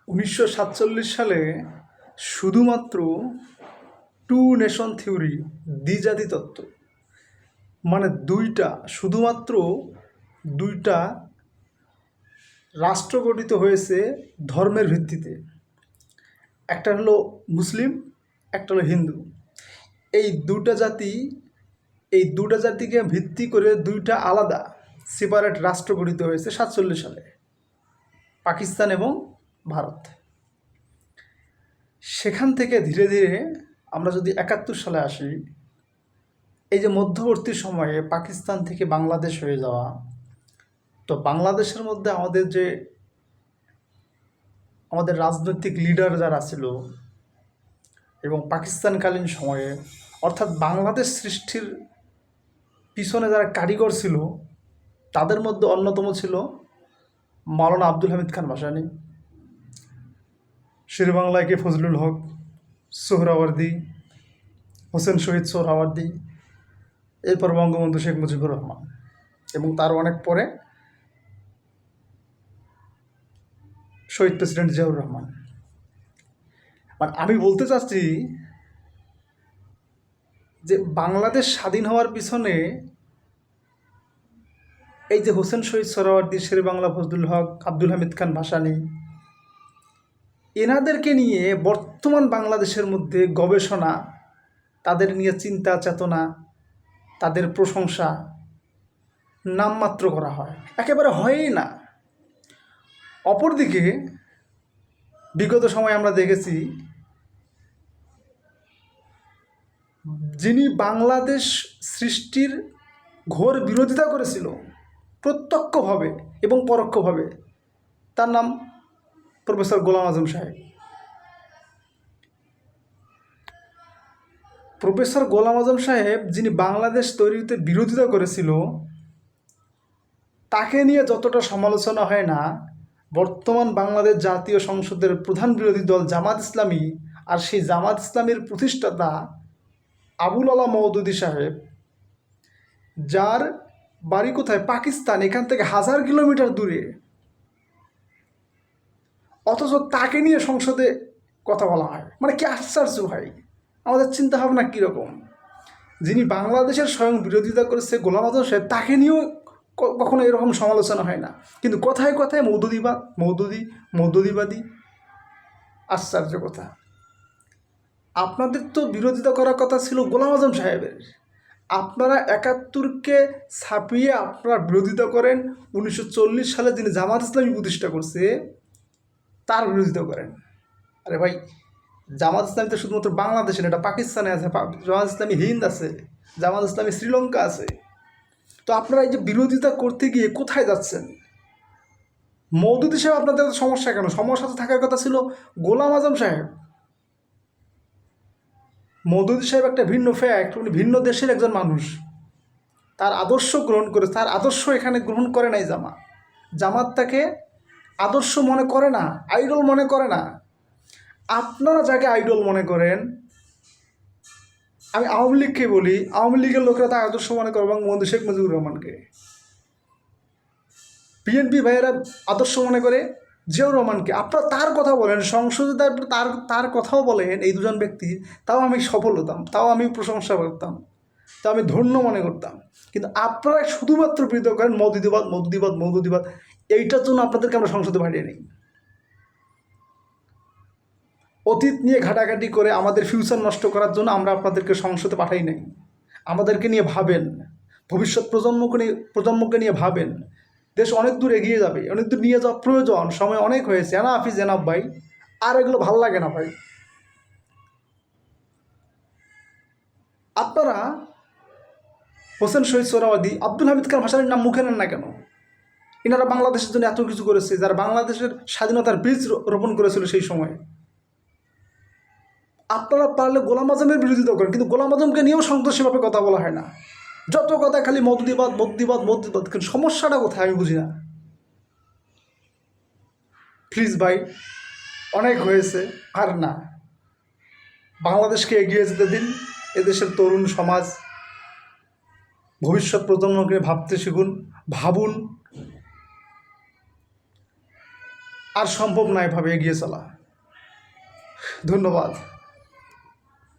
1947 সালে শুধুমাত্র two nation theory, দ্বিজাতি তত্ত্ব, মানে শুধুমাত্র দুইটা রাষ্ট্র গঠিত হয়েছে ধর্মের ভিত্তিতে। একটা হলো মুসলিম, একটা হলো হিন্দু। এই দুটা জাতিকে ভিত্তি করে দুইটা আলাদা সেপারেট রাষ্ট্র গঠিত হয়েছে 47 সালে, পাকিস্তান এবং ভারত। সেখান থেকে ধীরে ধীরে আমরা যদি 71 সালে আসি, এই যে মধ্যবর্তী সময়ে পাকিস্তান থেকে বাংলাদেশ হয়ে যাওয়া, তো বাংলাদেশের মধ্যে আমাদের রাজনৈতিক লিডার যারা ছিল এবং পাকিস্তানকালীন সময়ে, অর্থাৎ বাংলাদেশ সৃষ্টির পিছনে যারা কারিগর ছিল, তাদের মধ্যে অন্যতম ছিল মাওলানা আব্দুল হামিদ খান ভাসানী, শেরেবাংলা কে ফজলুল হক, সোহরাওয়ার্দী, হোসেন শহীদ সোহরাওয়ার্দী, এরপর বঙ্গবন্ধু শেখ মুজিবুর রহমান এবং তার অনেক পরে শহীদ প্রেসিডেন্ট জিয়াউর রহমান। মানে আমি বলতে চাচ্ছি যে বাংলাদেশ স্বাধীন হওয়ার পিছনে এই যে হোসেন শহীদ সোহরাওয়ার্দী, শেরেবাংলা ফজলুল হক, আব্দুল হামিদ খান ভাসানী, এনাদেরকে নিয়ে বর্তমান বাংলাদেশের মধ্যে গবেষণা, তাদের নিয়ে চিন্তা চেতনা, তাদের প্রশংসা নামমাত্র করা হয়, একেবারে হয়ই না। অপরদিকে বিগত সময়ে আমরা দেখেছি যিনি বাংলাদেশ সৃষ্টির ঘোর বিরোধিতা করেছিল প্রত্যক্ষভাবে এবং পরোক্ষভাবে, তার নাম প্রফেসর গোলাম আজম সাহেব। প্রফেসর গোলাম আজম সাহেব যিনি বাংলাদেশ তৈরিতে বিরোধিতা করেছিল, তাকে নিয়ে যতটা সমালোচনা হয় না, বর্তমান বাংলাদেশ জাতীয় সংসদের প্রধান বিরোধী দল জামাত ইসলামী, আর সেই জামাত ইসলামীর প্রতিষ্ঠাতা আবুল আলা মওদুদী সাহেব, যার বাড়ি কোথায়, পাকিস্তান, এখান থেকে 1000 কিলোমিটার দূরে, অথচ তাকে নিয়ে সংসদে কথা বলা হয়। মানে কি আশ্চর্য ভাই, আমাদের চিন্তাভাবনা কীরকম? যিনি বাংলাদেশের স্বয়ং বিরোধিতা করেছে গোলাম আজম সাহেব, তাকে নিয়েও কখনো এরকম সমালোচনা হয় না, কিন্তু কথায় কথায় মৌদুদিবাদী। আশ্চর্য কথা। আপনাদের তো বিরোধিতা করার কথা ছিল গোলাম আজম সাহেবের, আপনারা 71কে ছাপিয়ে আপনারা বিরোধিতা করেন 1940 সালে যিনি জামাত ইসলামী প্রতিষ্ঠা করছে তার বিরোধিতা করেন। আরে ভাই, জামাত ইসলামী তো শুধুমাত্র বাংলাদেশে না, এটা পাকিস্তানে আছে, জামাত ইসলামী হিন্দ আছে, জামাত ইসলামী শ্রীলঙ্কা আছে। তো আপনারা এই যে বিরোধিতা করতে গিয়ে কোথায় যাচ্ছেন? মওদুদী সাহেব আপনাদের সমস্যা কেন? সমস্যা তো থাকার কথা ছিল গোলাম আজম সাহেব। মওদুদী সাহেব একটা ভিন্ন ফ্যাক্ট, উনি ভিন্ন দেশের একজন মানুষ, তার আদর্শ গ্রহণ করে, তার আদর্শ এখানে গ্রহণ করে নাই জামাত তাকে আদর্শ মনে করে না, আইডল মনে করে না। আপনারা যাকে আইডল মনে করেন, আমি আওয়ামী লীগকে বলি, আওয়ামী লীগের লোকেরা তার আদর্শ মনে করে বঙ্গবন্ধু শেখ মুজিবুর রহমানকে। বিএনপি ভাইয়েরা আদর্শ মনে করে জিয়াউর রহমানকে। আপনারা তার কথা বলেন, সংসদে তার কথাও বলেন, এই দুজন ব্যক্তি, তাও আমি সফল হতাম, তাও আমি প্রশংসা করতাম, তাও আমি ধন্য মনে করতাম। কিন্তু আপনারা শুধুমাত্র বিরোধিতা করেন মওদুদিবাদ। এইটার জন্য আপনাদেরকে আমরা সংসদে পাঠিয়ে নিই। অতীত নিয়ে ঘাটাঘাটি করে আমাদের ফিউচার নষ্ট করার জন্য আমরা আপনাদেরকে সংসদে পাঠাই নাই। আমাদেরকে নিয়ে ভাবেন, ভবিষ্যৎ প্রজন্মকে নিয়ে ভাবেন। দেশ অনেক দূর এগিয়ে যাবে, অনেক দূর নিয়ে যাওয়া প্রয়োজন, সময় অনেক হয়েছে। এনাফ ভাই, আর এগুলো ভাল লাগে না ভাই। আপনারা হোসেন শহীদ সোহরাওয়ার্দী, আব্দুল হামিদ খান ভাসানীর নাম মুখে নেন না কেন? এনারা বাংলাদেশের জন্য এত কিছু করেছে, যারা বাংলাদেশের স্বাধীনতার বীজ রোপণ করেছিল সেই সময়। আপনারা পারলে গোলাম আজমের বিরোধিতা করেন, কিন্তু গোলাম আজমকে নিয়েও সন্তোষীভাবে কথা বলা হয় না। যত কথা খালি মওদুদিবাদ। কিন্তু সমস্যাটা কোথায় আমি বুঝি না। প্লিজ ভাই, অনেক হয়েছে, আর না। বাংলাদেশকে এগিয়ে যেতে দিন। এদেশের তরুণ সমাজ, ভবিষ্যৎ প্রজন্মকে ভাবতে শিখুন, ভাবুন। আর সম্ভব না এভাবে এগিয়ে চলা। ধন্যবাদ।